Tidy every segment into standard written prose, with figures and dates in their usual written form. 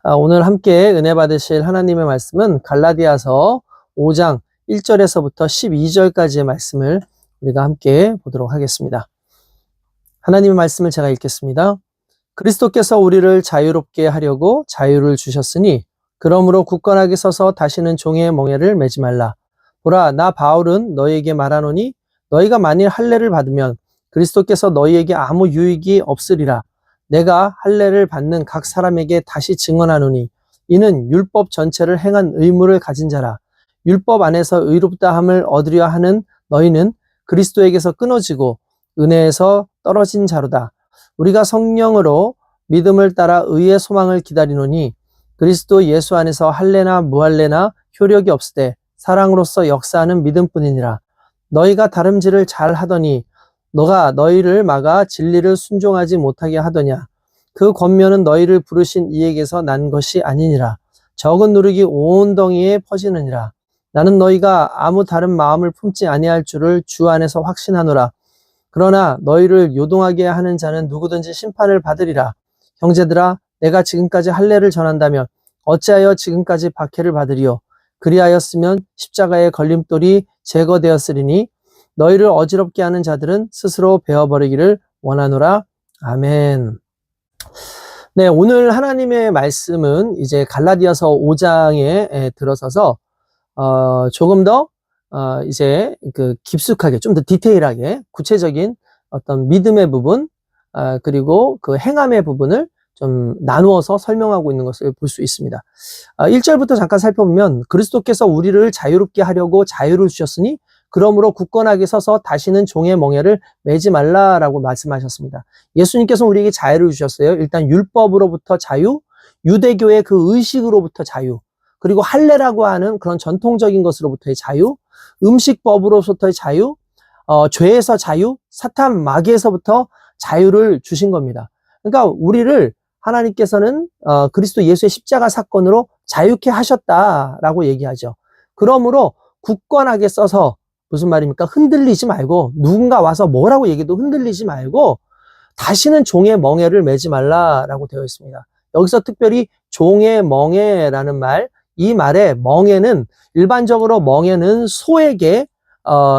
오늘 함께 은혜 받으실 하나님의 말씀은 갈라디아서 5장 1절에서부터 12절까지의 말씀을 우리가 함께 보도록 하겠습니다. 하나님의 말씀을 제가 읽겠습니다. 그리스도께서 우리를 자유롭게 하려고 자유를 주셨으니 그러므로 굳건하게 서서 다시는 종의 멍에를 매지 말라. 보라, 나 바울은 너희에게 말하노니 너희가 만일 할례를 받으면 그리스도께서 너희에게 아무 유익이 없으리라. 내가 할례를 받는 각 사람에게 다시 증언하노니 이는 율법 전체를 행한 의무를 가진 자라. 율법 안에서 의롭다함을 얻으려 하는 너희는 그리스도에게서 끊어지고 은혜에서 떨어진 자로다. 우리가 성령으로 믿음을 따라 의의 소망을 기다리노니 그리스도 예수 안에서 할례나 무할례나 효력이 없으되 사랑으로서 역사하는 믿음뿐이니라. 너희가 다름질을 잘 하더니 너가 너희를 막아 진리를 순종하지 못하게 하더냐. 그 권면은 너희를 부르신 이에게서 난 것이 아니니라. 적은 누룩이 온 덩이에 퍼지느니라. 나는 너희가 아무 다른 마음을 품지 아니할 줄을 주 안에서 확신하노라. 그러나 너희를 요동하게 하는 자는 누구든지 심판을 받으리라. 형제들아, 내가 지금까지 할례를 전한다면 어찌하여 지금까지 박해를 받으리요. 그리하였으면 십자가의 걸림돌이 제거되었으리니 너희를 어지럽게 하는 자들은 스스로 베어버리기를 원하노라. 아멘. 네, 오늘 하나님의 말씀은 이제 갈라디아서 5장에 들어서서 조금 더 이제 깊숙하게 좀 더 디테일하게 구체적인 어떤 믿음의 부분 그리고 그 행함의 부분을 좀 나누어서 설명하고 있는 것을 볼 수 있습니다. 1절부터 잠깐 살펴보면 그리스도께서 우리를 자유롭게 하려고 자유를 주셨으니 그러므로 굳건하게 서서 다시는 종의 멍에를 매지 말라라고 말씀하셨습니다. 예수님께서 우리에게 자유를 주셨어요. 일단 율법으로부터 자유, 유대교의 그 의식으로부터 자유, 그리고 할례라고 하는 그런 전통적인 것으로부터의 자유, 음식법으로부터의 자유, 죄에서 자유, 사탄 마귀에서부터 자유를 주신 겁니다. 그러니까 우리를 하나님께서는 그리스도 예수의 십자가 사건으로 자유케 하셨다라고 얘기하죠. 그러므로 굳건하게 써서 무슨 말입니까? 흔들리지 말고 누군가 와서 뭐라고 얘기해도 흔들리지 말고 다시는 종의 멍에를 매지 말라라고 되어 있습니다. 여기서 특별히 종의 멍에라는 말, 이 말의 멍에는 일반적으로 멍에는 소에게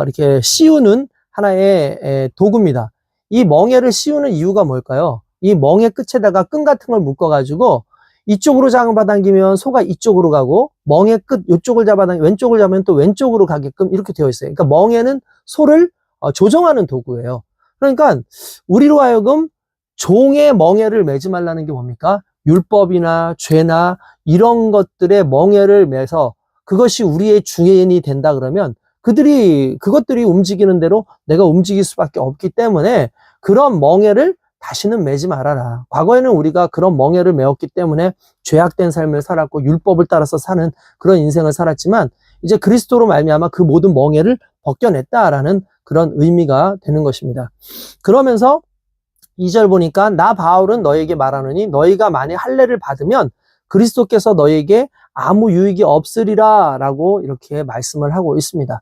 이렇게 씌우는 하나의 도구입니다. 이 멍에를 씌우는 이유가 뭘까요? 이 멍에 끝에다가 끈 같은 걸 묶어가지고 이쪽으로 잡아당기면 소가 이쪽으로 가고 멍의 끝 이쪽을 왼쪽을 잡으면 또 왼쪽으로 가게끔 이렇게 되어 있어요. 그러니까 멍에는 소를 조정하는 도구예요. 그러니까 우리로 하여금 종의 멍에를 매지 말라는 게 뭡니까? 율법이나 죄나 이런 것들의 멍에를 매서 그것이 우리의 주인이 된다 그러면 그것들이 움직이는 대로 내가 움직일 수밖에 없기 때문에 그런 멍에를 다시는 매지 말아라. 과거에는 우리가 그런 멍에를 메었기 때문에 죄악된 삶을 살았고 율법을 따라서 사는 그런 인생을 살았지만 이제 그리스도로 말미암아 그 모든 멍에를 벗겨냈다라는 그런 의미가 되는 것입니다. 그러면서 2절 보니까 나 바울은 너에게 말하노니 너희가 만일 할례를 받으면 그리스도께서 너희에게 아무 유익이 없으리라 라고 이렇게 말씀을 하고 있습니다.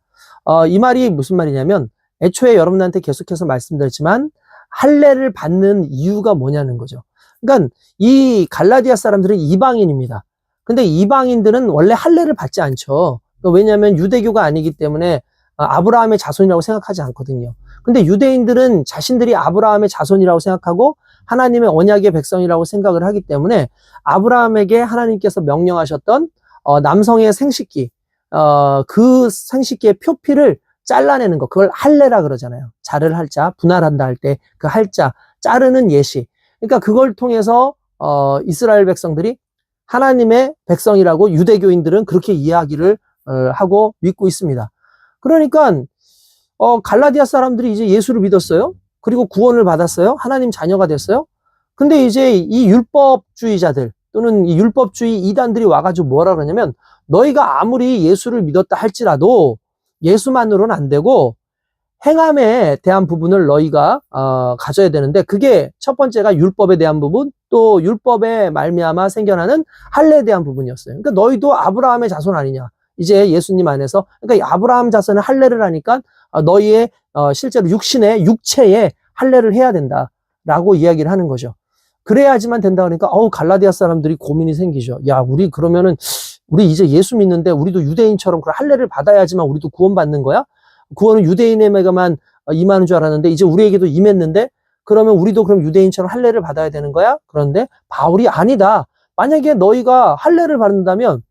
이 말이 무슨 말이냐면 애초에 여러분한테 계속해서 말씀드렸지만 할례를 받는 이유가 뭐냐는 거죠. 그러니까 이 갈라디아 사람들은 이방인입니다. 근데 이방인들은 원래 할례를 받지 않죠. 왜냐하면 유대교가 아니기 때문에 아브라함의 자손이라고 생각하지 않거든요. 근데 유대인들은 자신들이 아브라함의 자손이라고 생각하고 하나님의 언약의 백성이라고 생각을 하기 때문에 아브라함에게 하나님께서 명령하셨던 남성의 생식기, 그 생식기의 표피를 잘라내는 거, 그걸 할례라 그러잖아요. 자를 할 자, 분할한다 할 때 그 할 자, 자르는 예시. 그러니까 그걸 통해서 이스라엘 백성들이 하나님의 백성이라고 유대교인들은 그렇게 이야기를 하고 믿고 있습니다. 그러니까 갈라디아 사람들이 이제 예수를 믿었어요. 그리고 구원을 받았어요. 하나님 자녀가 됐어요. 근데 이제 이 율법주의자들 또는 이 율법주의 이단들이 와가지고 뭐라 그러냐면 너희가 아무리 예수를 믿었다 할지라도 예수만으로는 안 되고 행함에 대한 부분을 너희가 가져야 되는데 그게 첫 번째가 율법에 대한 부분 또 율법에 말미암아 생겨나는 할례에 대한 부분이었어요. 그러니까 너희도 아브라함의 자손 아니냐. 이제 예수님 안에서 그러니까 아브라함 자손은 할례를 하니까 너희의 실제로 육체에 할례를 해야 된다라고 이야기를 하는 거죠. 그래야지만 된다 그러니까 갈라디아 사람들이 고민이 생기죠. 야, 우리 그러면은 우리 이제 예수 믿는데 우리도 유대인처럼 그 할례를 받아야지만 우리도 구원받는 거야? 구원은 유대인에게만 임하는 줄 알았는데 이제 우리에게도 임했는데 그러면 우리도 그럼 유대인처럼 할례를 받아야 되는 거야? 그런데 바울이 아니다. 만약에 너희가 할례를 받는다면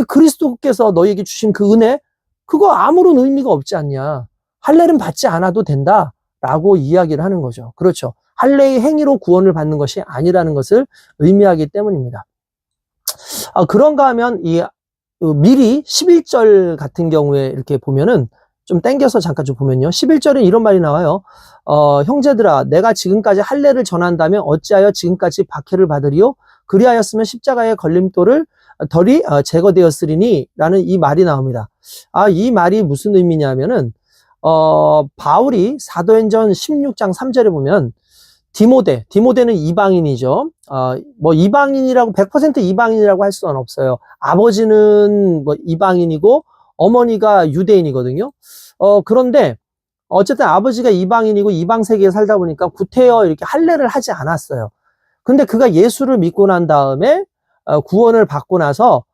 그리스도께서 너희에게 주신 그 은혜 그거 아무런 의미가 없지 않냐. 할례는 받지 않아도 된다라고 이야기를 하는 거죠. 그렇죠. 할례의 행위로 구원을 받는 것이 아니라는 것을 의미하기 때문입니다. 그런가 하면 미리 11절 같은 경우에 이렇게 보면은 좀 땡겨서 잠깐 좀 보면요. 11절에 이런 말이 나와요. 형제들아 내가 지금까지 할례를 전한다면 어찌하여 지금까지 박해를 받으리요? 그리하였으면 십자가의 걸림돌을 덜이 제거되었으리니 라는 이 말이 나옵니다. 이 말이 무슨 의미냐면은 바울이 사도행전 16장 3절에 보면 디모데는 이방인이죠. 뭐 이방인이라고 100% 이방인이라고 할 수는 없어요. 아버지는 뭐 이방인이고 어머니가 유대인이거든요. 그런데 어쨌든 아버지가 이방인이고 이방 세계에 살다 보니까 구태여 이렇게 할례를 하지 않았어요. 근데 그가 예수를 믿고 난 다음에 구원을 받고 나서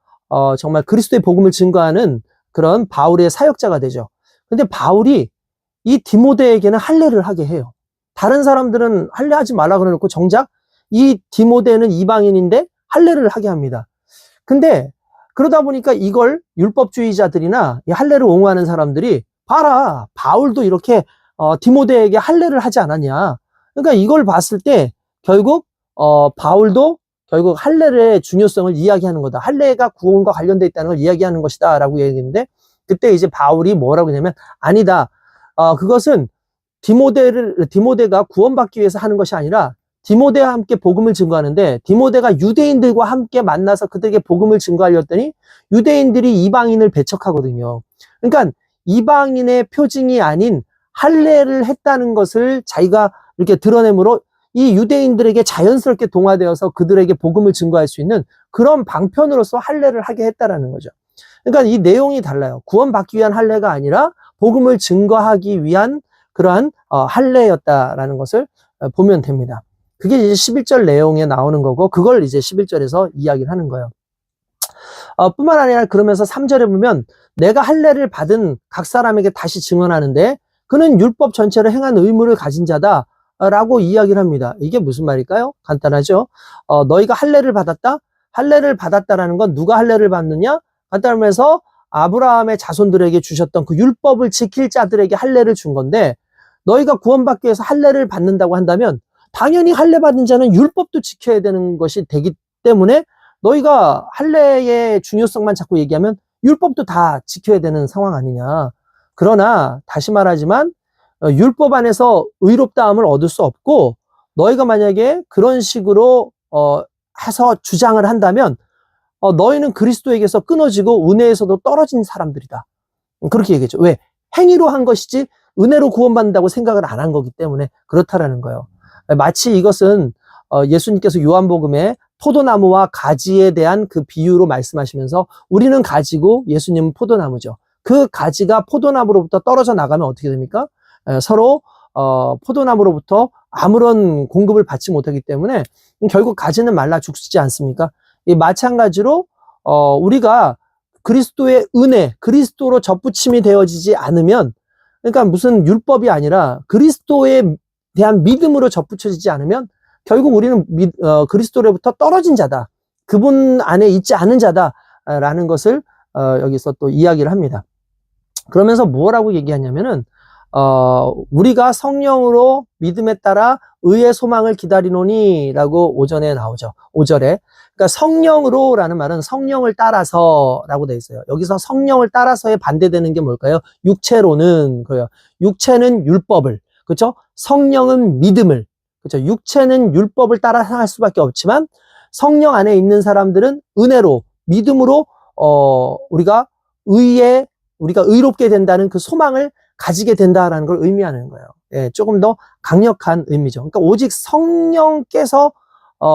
정말 그리스도의 복음을 증거하는 그런 바울의 사역자가 되죠. 근데 바울이 이 디모데에게는 할례를 하게 해요. 다른 사람들은 할례하지 말라 그래놓고 정작 이 디모데는 이방인인데 할례를 하게 합니다. 근데 그러다 보니까 이걸 율법주의자들이나 이 할례를 옹호하는 사람들이 봐라 바울도 이렇게 디모데에게 할례를 하지 않았냐. 그러니까 이걸 봤을 때 결국 바울도 결국 할례의 중요성을 이야기하는 거다. 할례가 구원과 관련되어 있다는 걸 이야기하는 것이다 라고 얘기했는데 그때 이제 바울이 뭐라고 했냐면 아니다. 그것은 디모데가 구원받기 위해서 하는 것이 아니라 디모데와 함께 복음을 증거하는데 디모데가 유대인들과 함께 만나서 그들에게 복음을 증거하려더니 유대인들이 이방인을 배척하거든요. 그러니까 이방인의 표징이 아닌 할례를 했다는 것을 자기가 이렇게 드러내므로 이 유대인들에게 자연스럽게 동화되어서 그들에게 복음을 증거할 수 있는 그런 방편으로서 할례를 하게 했다라는 거죠. 그러니까 이 내용이 달라요. 구원받기 위한 할례가 아니라 복음을 증거하기 위한 그러한 할례였다라는 것을 보면 됩니다. 그게 이제 11절 내용에 나오는 거고 그걸 이제 11절에서 이야기를 하는 거예요. 뿐만 아니라 그러면서 3절에 보면 내가 할례를 받은 각 사람에게 다시 증언하는데 그는 율법 전체를 행한 의무를 가진 자다 라고 이야기를 합니다. 이게 무슨 말일까요? 간단하죠. 너희가 할례를 받았다? 할례를 받았다라는 건 누가 할례를 받느냐? 간단하면서 아브라함의 자손들에게 주셨던 그 율법을 지킬 자들에게 할례를 준 건데 너희가 구원받기 위해서 할례를 받는다고 한다면 당연히 할례 받은 자는 율법도 지켜야 되는 것이 되기 때문에 너희가 할례의 중요성만 자꾸 얘기하면 율법도 다 지켜야 되는 상황 아니냐. 그러나 다시 말하지만 율법 안에서 의롭다함을 얻을 수 없고 너희가 만약에 그런 식으로 해서 주장을 한다면 너희는 그리스도에게서 끊어지고 은혜에서도 떨어진 사람들이다. 그렇게 얘기했죠. 왜? 행위로 한 것이지 은혜로 구원받는다고 생각을 안 한 거기 때문에 그렇다라는 거예요. 마치 이것은 예수님께서 요한복음에 포도나무와 가지에 대한 그 비유로 말씀하시면서 우리는 가지고 예수님은 포도나무죠. 그 가지가 포도나무로부터 떨어져 나가면 어떻게 됩니까? 서로 포도나무로부터 아무런 공급을 받지 못하기 때문에 결국 가지는 말라 죽지 않습니까? 마찬가지로 우리가 그리스도의 은혜, 그리스도로 접붙임이 되어지지 않으면 그러니까 무슨 율법이 아니라 그리스도에 대한 믿음으로 접붙여지지 않으면 결국 우리는 그리스도로부터 떨어진 자다. 그분 안에 있지 않은 자다라는 것을 여기서 또 이야기를 합니다. 그러면서 뭐라고 얘기하냐면은 우리가 성령으로 믿음에 따라 의의 소망을 기다리노니 라고 오전에 나오죠. 5절에. 그러니까 성령으로라는 말은 성령을 따라서 라고 되어 있어요. 여기서 성령을 따라서에 반대되는 게 뭘까요? 육체로는 그래요. 육체는 율법을, 그렇죠? 성령은 믿음을, 그렇죠? 육체는 율법을 따라 행할 수밖에 없지만 성령 안에 있는 사람들은 은혜로, 믿음으로 우리가 의롭게 된다는 그 소망을 가지게 된다라는 걸 의미하는 거예요. 예, 조금 더 강력한 의미죠. 그러니까 오직 성령께서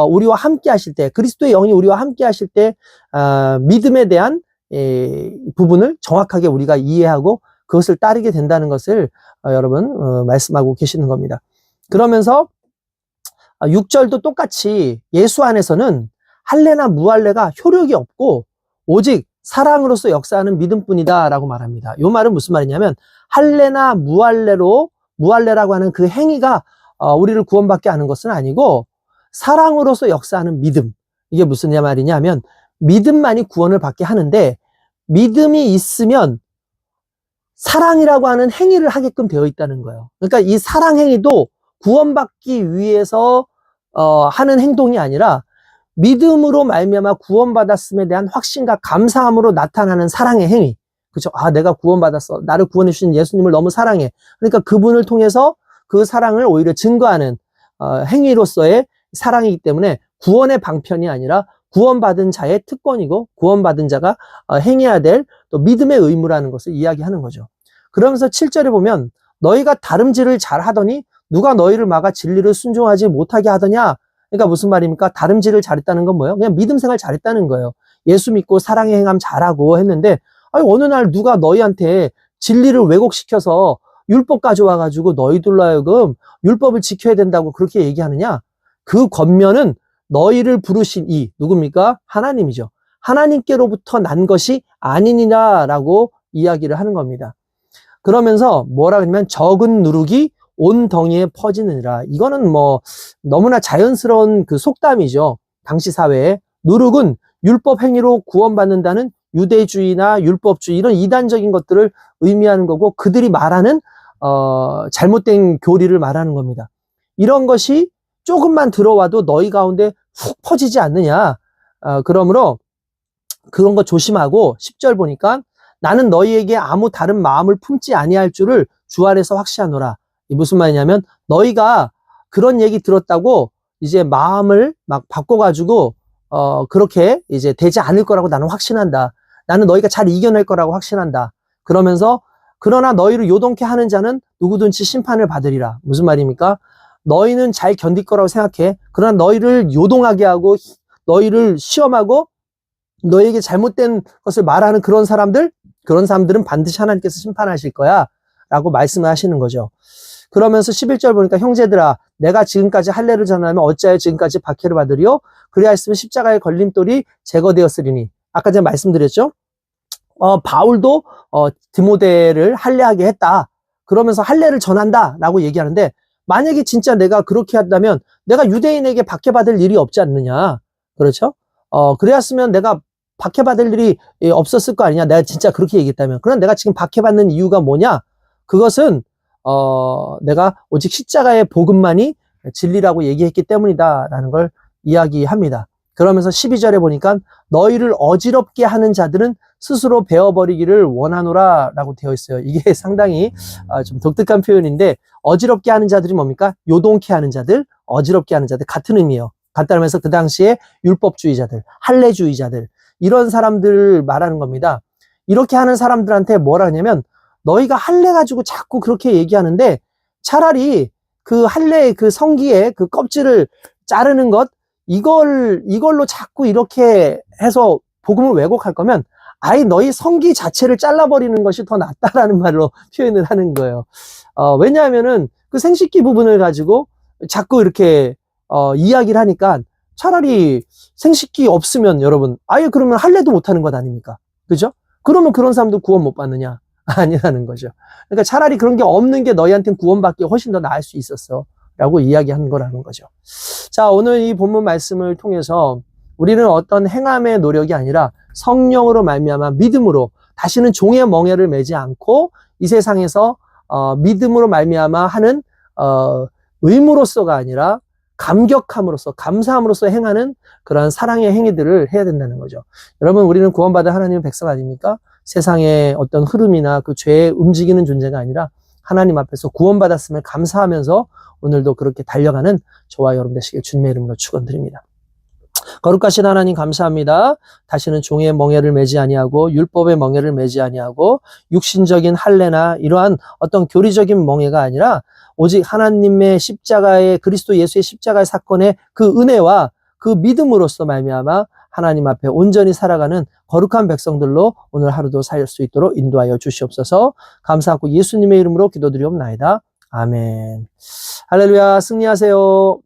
우리와 함께 하실 때, 그리스도의 영이 우리와 함께 하실 때 믿음에 대한 부분을 정확하게 우리가 이해하고 그것을 따르게 된다는 것을 여러분 말씀하고 계시는 겁니다. 그러면서 6절도 똑같이 예수 안에서는 할례나 무할례가 효력이 없고 오직 사랑으로서 역사하는 믿음뿐이다 라고 말합니다. 이 말은 무슨 말이냐면 할례나 무할례라고 하는 그 행위가 우리를 구원받게 하는 것은 아니고 사랑으로서 역사하는 믿음. 이게 무슨 말이냐 하면 믿음만이 구원을 받게 하는데 믿음이 있으면 사랑이라고 하는 행위를 하게끔 되어 있다는 거예요. 그러니까 이 사랑 행위도 구원받기 위해서 하는 행동이 아니라 믿음으로 말미암아 구원받았음에 대한 확신과 감사함으로 나타나는 사랑의 행위. 그죠? 아, 내가 구원받았어. 나를 구원해 주신 예수님을 너무 사랑해. 그러니까 그분을 통해서 그 사랑을 오히려 증거하는 행위로서의 사랑이기 때문에 구원의 방편이 아니라 구원받은 자의 특권이고 구원받은 자가 행해야 될 또 믿음의 의무라는 것을 이야기하는 거죠. 그러면서 7절에 보면 너희가 다름질을 잘 하더니 누가 너희를 막아 진리를 순종하지 못하게 하더냐. 그러니까 무슨 말입니까? 다름질을 잘했다는 건 뭐예요? 그냥 믿음 생활 잘했다는 거예요. 예수 믿고 사랑의 행함 잘하고 했는데 아니, 어느 날 누가 너희한테 진리를 왜곡시켜서 율법 가져와가지고 너희들로 하여금 율법을 지켜야 된다고 그렇게 얘기하느냐? 그 권면은 너희를 부르신 누굽니까? 하나님이죠. 하나님께로부터 난 것이 아니니라라고 이야기를 하는 겁니다. 그러면서 뭐라 그러냐면 적은 누룩이 온 덩이에 퍼지느니라. 이거는 뭐 너무나 자연스러운 그 속담이죠. 당시 사회에. 누룩은 율법 행위로 구원받는다는 유대주의나 율법주의 이런 이단적인 것들을 의미하는 거고 그들이 말하는 잘못된 교리를 말하는 겁니다. 이런 것이 조금만 들어와도 너희 가운데 훅 퍼지지 않느냐. 그러므로 그런 거 조심하고 10절 보니까 나는 너희에게 아무 다른 마음을 품지 아니할 줄을 주 안에서 확신하노라. 이 무슨 말이냐면 너희가 그런 얘기 들었다고 이제 마음을 막 바꿔가지고 그렇게 이제 되지 않을 거라고 나는 확신한다. 나는 너희가 잘 이겨낼 거라고 확신한다. 그러면서 그러나 너희를 요동케 하는 자는 누구든지 심판을 받으리라. 무슨 말입니까? 너희는 잘 견딜 거라고 생각해. 그러나 너희를 요동하게 하고 너희를 시험하고 너희에게 잘못된 것을 말하는 그런 사람들은 반드시 하나님께서 심판하실 거야 라고 말씀을 하시는 거죠. 그러면서 11절 보니까 형제들아 내가 지금까지 할례를 전하면 어찌하여 지금까지 박해를 받으리요? 그리하였으면 십자가의 걸림돌이 제거되었으리니. 아까 제가 말씀드렸죠. 바울도 디모데를 할례하게 했다. 그러면서 할례를 전한다 라고 얘기하는데 만약에 진짜 내가 그렇게 한다면 내가 유대인에게 박해받을 일이 없지 않느냐. 그렇죠? 그래야으면 내가 박해받을 일이 없었을 거 아니냐. 내가 진짜 그렇게 얘기했다면. 그럼 내가 지금 박해받는 이유가 뭐냐? 그것은 내가 오직 십자가의 복음만이 진리라고 얘기했기 때문이다 라는 걸 이야기합니다. 그러면서 12절에 보니까 너희를 어지럽게 하는 자들은 스스로 베어버리기를 원하노라 라고 되어 있어요. 이게 상당히 좀 독특한 표현인데 어지럽게 하는 자들이 뭡니까? 요동케 하는 자들, 어지럽게 하는 자들 같은 의미예요. 간단하면서 그 당시에 율법주의자들, 할례주의자들 이런 사람들을 말하는 겁니다. 이렇게 하는 사람들한테 뭐라 하냐면 너희가 할례 가지고 자꾸 그렇게 얘기하는데 차라리 그 할례의 그 성기의 그 껍질을 자르는 것 이걸로 자꾸 이렇게 해서 복음을 왜곡할 거면 아예 너희 성기 자체를 잘라버리는 것이 더 낫다라는 말로 표현을 하는 거예요. 왜냐하면은 그 생식기 부분을 가지고 자꾸 이렇게 이야기를 하니까 차라리 생식기 없으면 여러분 아예 그러면 할례도 못하는 것 아닙니까? 그죠? 그러면 그런 사람도 구원 못 받느냐? 아니라는 거죠. 그러니까 차라리 그런 게 없는 게 너희한테는 구원받기 훨씬 더 나을 수 있었어 라고 이야기한 거라는 거죠. 자, 오늘 이 본문 말씀을 통해서 우리는 어떤 행함의 노력이 아니라 성령으로 말미암아 믿음으로 다시는 종의 멍에를 매지 않고 이 세상에서 믿음으로 말미암아 하는 의무로서가 아니라 감격함으로써 감사함으로써 행하는 그런 사랑의 행위들을 해야 된다는 거죠. 여러분 우리는 구원받은 하나님의 백성 아닙니까? 세상의 어떤 흐름이나 그 죄에 움직이는 존재가 아니라 하나님 앞에서 구원받았음을 감사하면서 오늘도 그렇게 달려가는 저와 여러분 되시길 주님의 이름으로 축원드립니다. 거룩하신 하나님 감사합니다. 다시는 종의 멍에를 매지 아니하고 율법의 멍에를 매지 아니하고 육신적인 할례나 이러한 어떤 교리적인 멍에가 아니라 오직 하나님의 십자가의 그리스도 예수의 십자가의 사건의 그 은혜와 그 믿음으로써 말미암아 하나님 앞에 온전히 살아가는 거룩한 백성들로 오늘 하루도 살 수 있도록 인도하여 주시옵소서. 감사하고 예수님의 이름으로 기도드리옵나이다. 아멘. 할렐루야. 승리하세요.